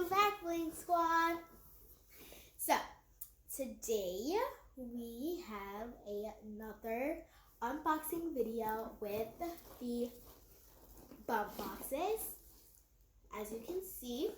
Welcome back, Bling Squad. So, today we have another unboxing video with the bump boxes. As you can see,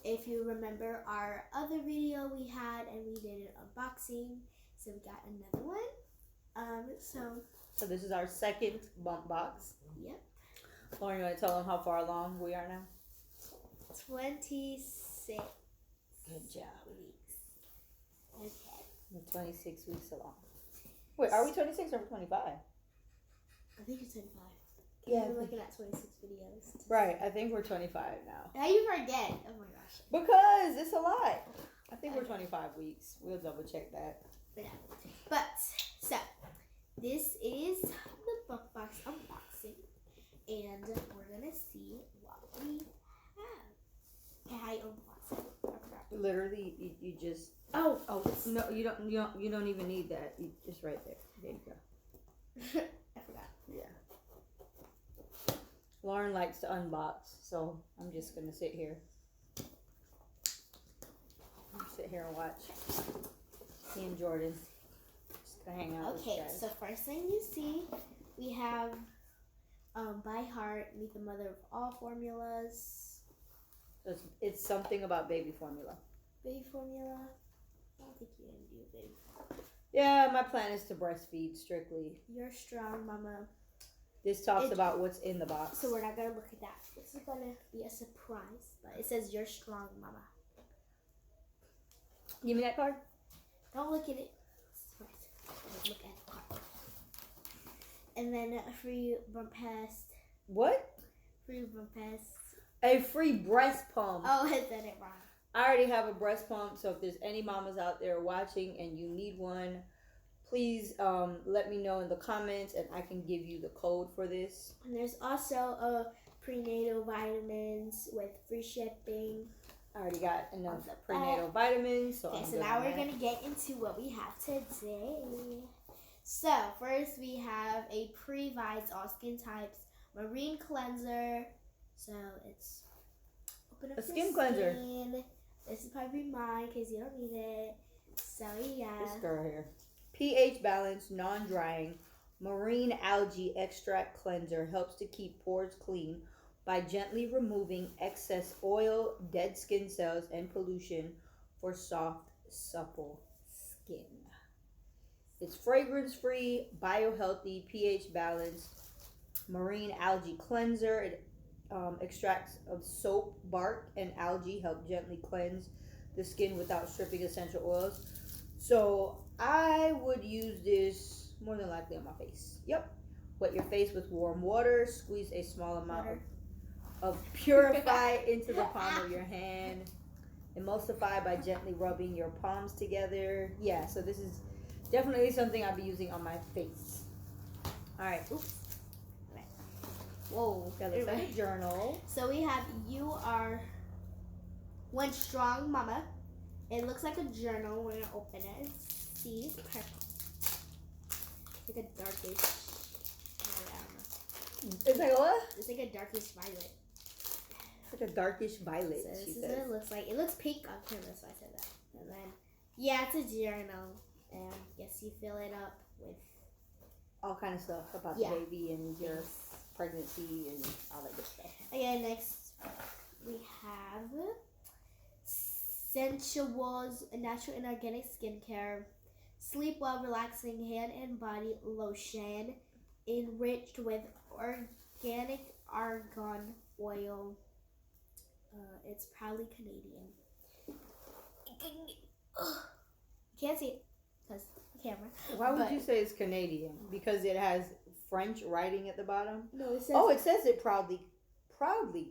if you remember our other video we had and we did an unboxing, so we got another one. So this is our second bump box. Yep. Lauren, you want to tell them how far along we are now? 26. Good job. Weeks. Okay. We're 26 weeks along. Wait, are we 26 or 25? I think it's 25. Yeah. We're looking at 26 videos. Right, I think we're 25 now. How you forget? Oh my gosh. Because it's a lot. I think we're 25 weeks. We'll double check that. Yeah. But, so, this is the bump box unboxing. And we're going to see what we have. Okay, how you unbox it? I forgot. Literally, you just... Oh, no, you don't even need that. It's right there. There you go. I forgot. Yeah. Lauren likes to unbox, so I'm just gonna sit here. Sit here and watch. Me and Jordan just gonna hang out. Okay, so first thing you see, we have by heart, meet the mother of all formulas. It's something about baby formula. Baby formula. I don't think you can do baby formula. Yeah, my plan is to breastfeed strictly. You're strong, mama. This talks about what's in the box. So we're not going to look at that. This is going to be a surprise. But it says, you're strong, mama. Give me that card. Don't look at it. Surprise. Look at the card. And then a free bump test. What? Free bump test. A free breast pump. Oh, I said it wrong. I already have a breast pump, so if there's any mamas out there watching and you need one, please let me know in the comments and I can give you the code for this. And there's also a prenatal vitamins with free shipping. I already got enough prenatal vitamins. So okay, so now we're going to get into what we have today. So, first we have a Pre-Vites All Skin Types Marine Cleanser. So, it's open up a skin cleanser. This is probably mine because you don't need it. So, yeah. This girl here. pH balanced, non-drying, marine algae extract cleanser helps to keep pores clean by gently removing excess oil, dead skin cells, and pollution for soft, supple skin. It's fragrance-free, biohealthy, pH balanced, marine algae cleanser. It extracts of soap, bark, and algae help gently cleanse the skin without stripping essential oils. So I would use this more than likely on my face. Yep. Wet your face with warm water. Squeeze a small amount of purify into the palm of your hand. Emulsify by gently rubbing your palms together. Yeah, so this is definitely something I'll be using on my face. All right. Oops. Whoa. That looks like a journal. So we have You Are One Strong Mama. It looks like a journal. We're going to open it. See? Purple. It's like a darkish. I don't know. It's like a what? It's like a darkish violet. It's like a darkish violet. So this is what it looks like. It looks pink on camera, so I said that. And then, yeah, it's a journal. And yes, you fill it up with all kind of stuff about the baby and your pregnancy and all that good stuff. Okay, next we have Sensuals Natural and Organic Skincare. Sleep Well Relaxing Hand and Body Lotion. Enriched with organic argan oil. It's proudly Canadian. Can't see it because the camera. Why would you say it's Canadian? Because it has French writing at the bottom? No, it says... Oh, it says it proudly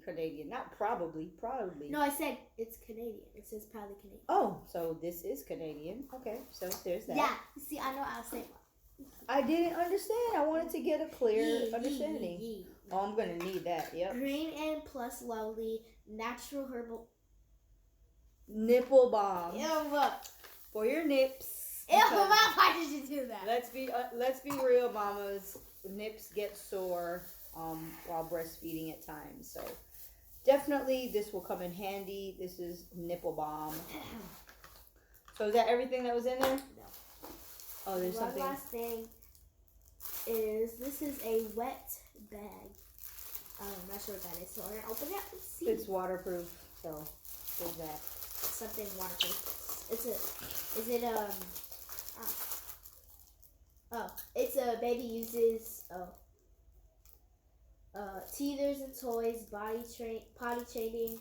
Canadian. Not probably, proudly. No, I said it's Canadian. It says proudly Canadian. Oh, so this is Canadian. Okay, so there's that. Yeah, see, I know I'll say I didn't understand. I wanted to get a clear understanding. Oh, I'm going to need that, yep. Green and Plus Lovely Natural Herbal Nipple Balm. Ew. For your nips. Ew, why did you do that? Let's be real, mamas. Nips get sore while breastfeeding at times. So definitely this will come in handy. This is nipple balm. So is that everything that was in there? No. Oh, there's One something. last thing is this is a wet bag. I'm not sure what that is, so I'm gonna open it and see. It's waterproof, so there's that. Something waterproof. It's a baby uses teethers and toys, potty training,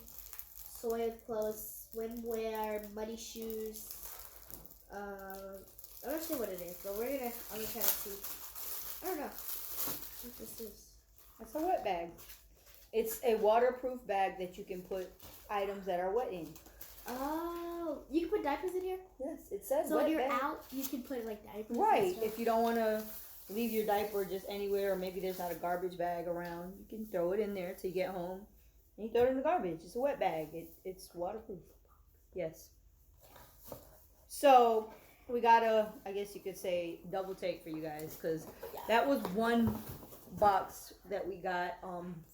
soiled clothes, swimwear, muddy shoes. I'm not sure what it is, but I'm gonna try to see. I don't know what this is. That's a wet bag. It's a waterproof bag that you can put items that are wet in. Oh, you can put diapers in here? Yes, it says so wet when you're bag. out, you can put like diapers. Right. If you don't want to leave your diaper just anywhere, or maybe there's not a garbage bag around, you can throw it in there till you get home. And you throw it in the garbage. It's a wet bag. It's waterproof. Yes. So we got a, I guess you could say, double take for you guys, because that was one box that we got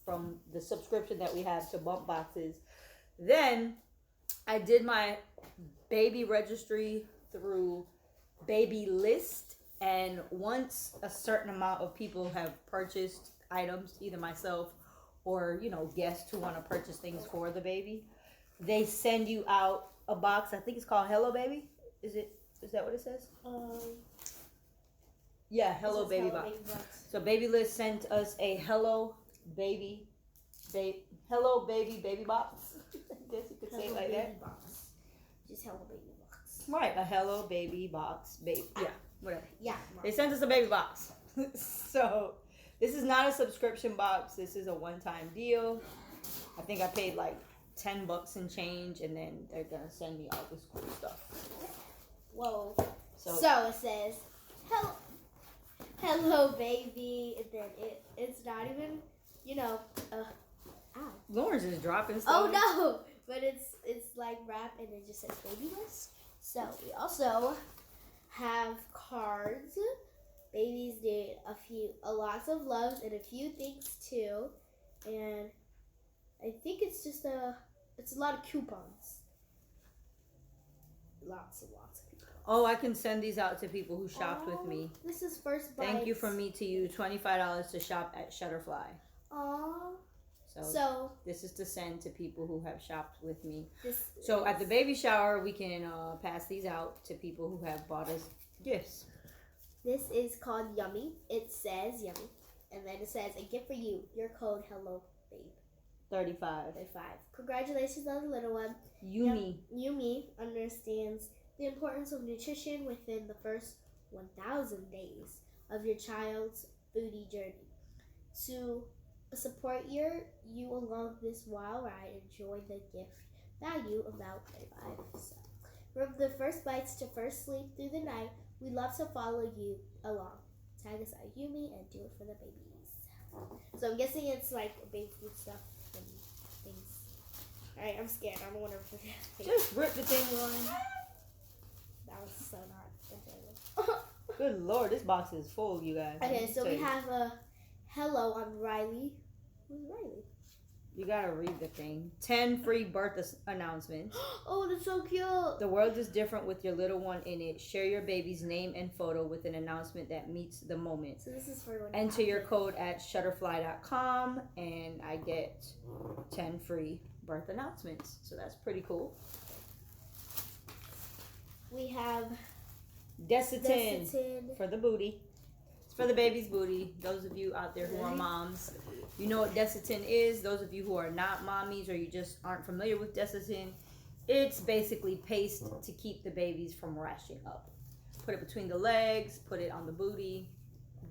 from the subscription that we have to Bump Boxes. Then I did my baby registry through Baby List, and once a certain amount of people have purchased items, either myself or guests who want to purchase things for the baby, they send you out a box. I think it's called Hello Baby. Is that what it says? Yeah, Hello Baby box. So Baby List sent us a Hello Baby box. I guess you could say it like that. Box. Just Hello Baby box. Right, a Hello Baby box. Yeah, whatever. Yeah. They sent us a baby box. So this is not a subscription box. This is a one-time deal. I think I paid like $10 and change, and then they're gonna send me all this cool stuff. Whoa. So it says hello baby, and then it's not even ow. Lauren's just dropping stuff. Oh no! But it's like wrapped and it just says baby list. So we also have cards. Babies need a lots of loves and a few things too. And I think it's a lot of coupons. Lots of coupons. Oh, I can send these out to people who shopped with me. This is first bites. Thank you from me to you. $25 to shop at Shutterfly. Aww. So this is to send to people who have shopped with me. So at the baby shower, we can pass these out to people who have bought us gifts. This is called Yummy. It says Yummy. And then it says, a gift for you. Your code, hello, babe. 35. Congratulations on the little one. Yumi understands the importance of nutrition within the first 1,000 days of your child's foodie journey. To support you along this wild ride, enjoy the gift value of about $35. So, from the first bites to first sleep through the night, we love to follow you along. Tag us at Yumi and do it for the babies. So I'm guessing it's like baby food stuff and things. Alright, I'm scared. I don't want to rip the thing. Just rip the thing, Lauren. That was so not enjoyable. Good Lord, this box is full, you guys. Okay, so we have a hello, I'm Riley. Who's Riley? You gotta read the thing. 10 free birth announcements. Oh, that's so cute. The world is different with your little one in it. Share your baby's name and photo with an announcement that meets the moment. So this is for when enter your code at shutterfly.com and I get 10 free birth announcements. So that's pretty cool. We have Desitin for the booty. It's for the baby's booty. Those of you out there who are moms, you know what Desitin is. Those of you who are not mommies or you just aren't familiar with Desitin, it's basically paste to keep the babies from rashing up. Put it between the legs, put it on the booty.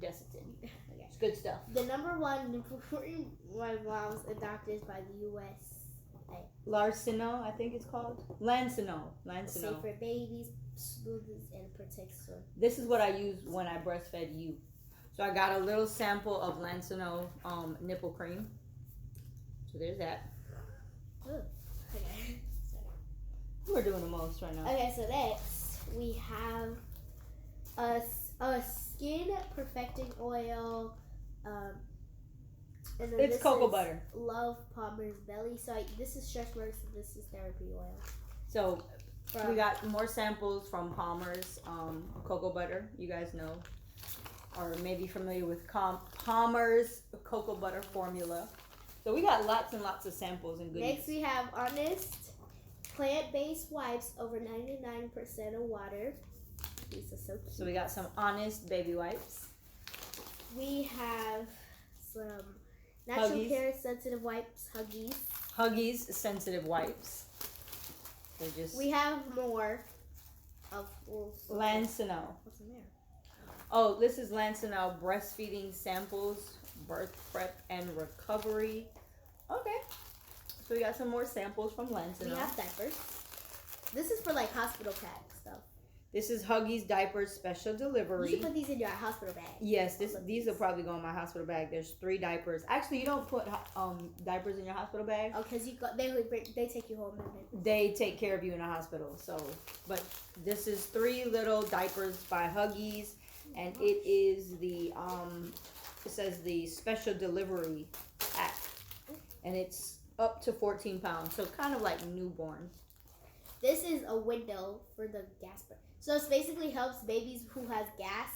Desitin. Okay. It's good stuff. The number one nipple cream my mom's adopted by the U.S. Larcino, I think it's called. Lancino. Safe for babies, smoothes, and protects them. This is what I use when I breastfed you. So I got a little sample of Lancino nipple cream. So there's that. Ooh. Okay. We're doing the most right now. Okay, so next we have a skin perfecting oil, And then It's this cocoa is butter. Love Palmer's Belly. So this is stretch marks and this is therapy oil. So From we got more samples from Palmer's cocoa butter. You guys know, or maybe familiar with Palmer's cocoa butter formula. So we got lots and lots of samples and goodies. Next we have Honest plant-based wipes over 99% of water. These are so cute. So we got some Honest baby wipes. We have some natural Huggies. care sensitive wipes, Huggies. Huggies sensitive wipes. They're just We have more of Lancino. What's in there? Oh, this is Lancino breastfeeding samples, birth prep and recovery. Okay. So we got some more samples from Lancino. We have diapers. This is for like hospital pack stuff. This is Huggies diapers special delivery. You should put these in your hospital bag. Yes, these will probably go in my hospital bag. There's 3 diapers. Actually, you don't put diapers in your hospital bag. Oh, because they take you home. They take care of you in a hospital. So, but this is 3 little diapers by Huggies, and it is the it says the special delivery pack, and it's up to 14 pounds. So kind of like newborn. This is a window for the gas burn. So it basically helps babies who has gas.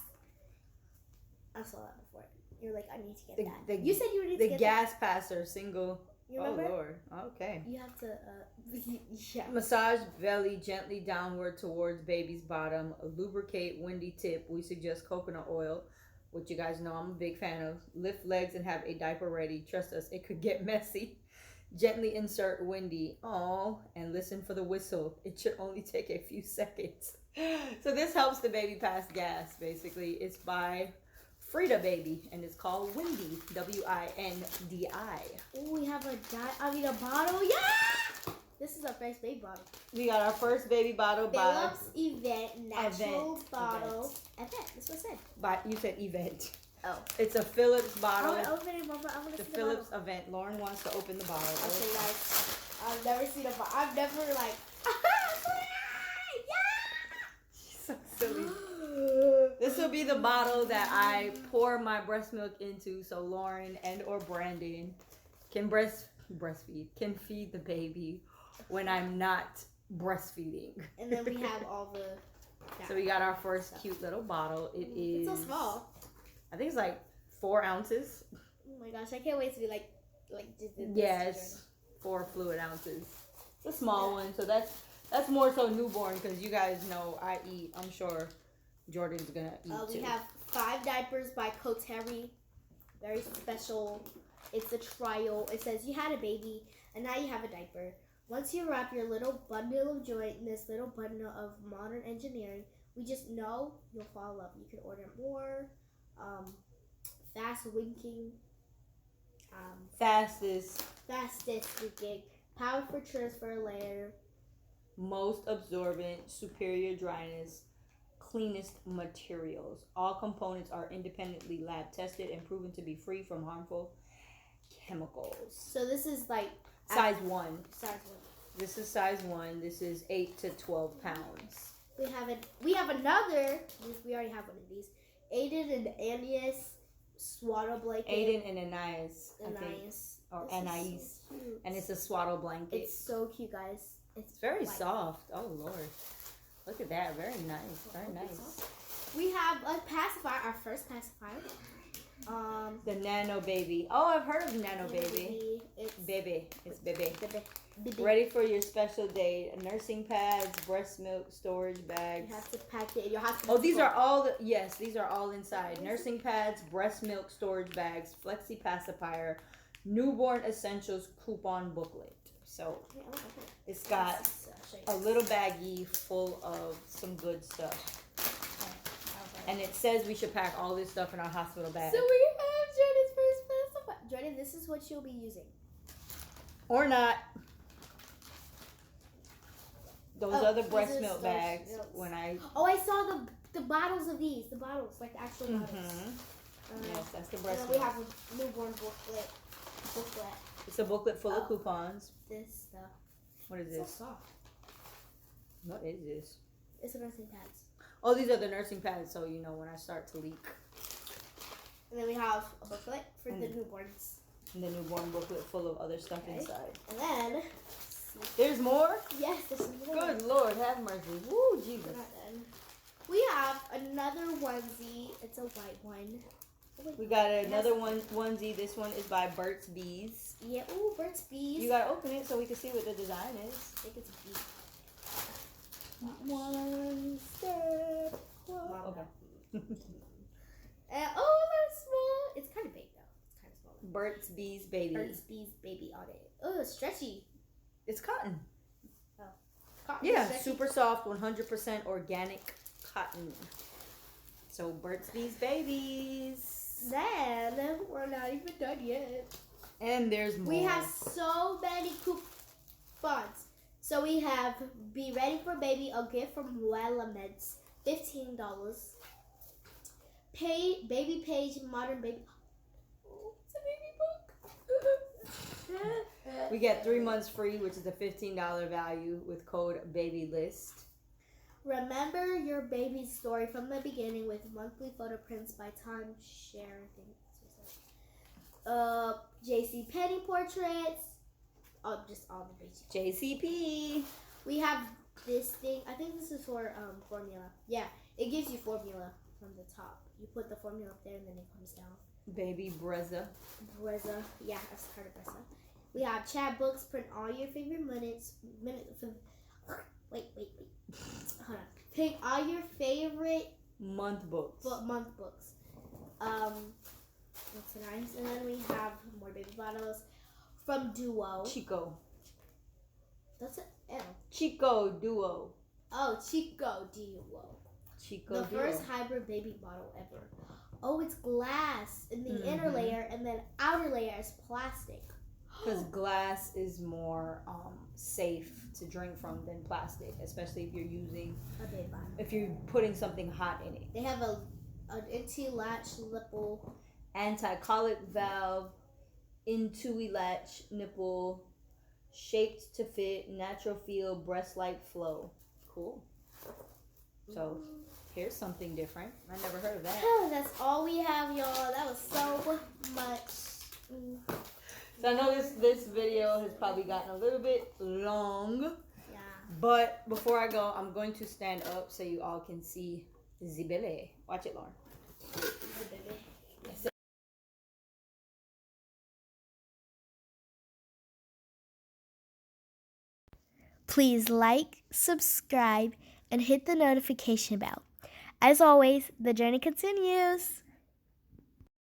I saw that before. You're like, I need to get that. You said you need to get the gas passer single. You remember? Oh Lord. Okay. You have to. Yeah. Massage belly gently downward towards baby's bottom. Lubricate windy tip. We suggest coconut oil, which you guys know I'm a big fan of. Lift legs and have a diaper ready. Trust us, it could get messy. Gently insert windy. Oh, and listen for the whistle. It should only take a few seconds. So this helps the baby pass gas, basically. It's by Frida Baby, and it's called Windy. Windi. Oh, we have a bottle. Yeah! This is our first baby bottle. We got our first baby bottle by Phillips Event Natural Bottle. Event. That's what I said. By, you said event. Oh. It's a Phillips I bottle. want to open it, Mama. I want to The see Phillips the bottle. event. Lauren wants to open the bottle. Okay, guys. I've never seen a bottle. I've never like. She's so silly. This will be the bottle that I pour my breast milk into, so Lauren and or Brandon can breastfeed, can feed the baby when I'm not breastfeeding. And then we have all the. So we got our first cute little bottle. It's so small. I think it's like 4 ounces. Oh my gosh, I can't wait to be like just this. Yes, 4 fluid ounces. It's a small one, so that's more so newborn, because you guys know I eat. I'm sure Jordan's gonna eat We too. have 5 diapers by Coterri. Very special. It's a trial. It says you had a baby and now you have a diaper. Once you wrap your little bundle of joy in this little bundle of modern engineering, we just know you'll fall in love. You can order more. Fast winking. Fastest, winking. Power for transfer layer. most absorbent, superior dryness, cleanest materials. All components are independently lab tested and proven to be free from harmful chemicals. So this is like Size 1. Size 1. This is size 1. This is 8 to 12 pounds. We have another. We already have one of these. Aiden and Anais swaddle blanket. Aiden and Anais, I think. Anais. Or This Anais. is so cute. And it's a swaddle blanket. It's so cute, guys. It's very white. soft. Oh, Lord. Look at that. Very nice. Very nice. We have a pacifier, our first pacifier. The Nano Baby. Oh, I've heard of Nano Baby. It's Baby. It's baby. baby. Ready for your special day. Nursing pads, breast milk, storage bags. You have to pack it in your hospital. Oh, these are all these are all inside. Nursing pads, breast milk storage bags, flexi pacifier, newborn essentials coupon booklet. So it's got a little baggie full of some good stuff. And it says we should pack all this stuff in our hospital bag. So we have Jordan's first pacifier. Jordan, this is what you'll be using. Or not. Those Oh, other these breast are milk storage bags notes. when I... Oh, I saw the bottles of these. The bottles, like the actual bottles. Yes, that's the And breast then we milk. have a newborn booklet. It's a booklet full of coupons. This stuff. What is It's this? so soft. What is this? It's a nursing pads. Oh, these are the nursing pads, so you know when I start to leak. And then we have a booklet for the newborns. And the newborn booklet full of other stuff inside. And then There's more? yes, there's more. Good Lord, have mercy. Woo, Jesus. We're not done. We have another onesie. It's a white one. Oh, wait. We got another onesie. This one is by Burt's Bees. Yeah, ooh, Burt's Bees. You gotta open it so we can see what the design is. I think it's a bee. One step. Wow. Okay. Oh, that's small. It's kind of big though. It's kind of small. Burt's Bees baby. Burt's Bees baby on it. Oh, it's stretchy. It's cotton. Oh, cotton. Yeah, Stretchy. super soft, 100% organic cotton. So Burt's Bees babies. Then we're not even done yet. And there's more. We have so many coupons. So we have Be Ready for Baby, a gift from Wellameds, $15. Baby Page, Modern Baby. Oh, it's a baby book. We get 3 months free, which is a $15 value with code BABYLIST. Remember your baby's story from the beginning with monthly photo prints by Tom Share, I think. JC Penny portraits. Oh, just all the basic. JCP. We have this thing. I think this is for formula. Yeah, it gives you formula from the top. You put the formula up there and then it comes down. Baby Brezza. Brezza. Yeah, that's part of Brezza. We have chat books. Print all your favorite Wait. Hold on. Pick all your favorite Month books. month books. That's nice. And then we have more baby bottles from Duo. Chico. That's an L. Chico Duo. Oh, Chico Duo. Chico The Duo. first hybrid baby bottle ever. Oh, it's glass in the inner layer, and then outer layer is plastic. Because glass is more safe to drink from than plastic, especially if you're using, A baby bottle. if you're putting something hot in it. They have an anti-latch nipple. Anti-colic valve, Intui latch nipple, shaped to fit, natural feel, breast-like flow. Cool. So here's something different. I never heard of that. That's all we have, y'all. That was so much. So I know this video has probably gotten a little bit long. Yeah. But before I go, I'm going to stand up so you all can see the belly. Watch it, Lauren. The baby. Please like, subscribe, and hit the notification bell. As always, the journey continues.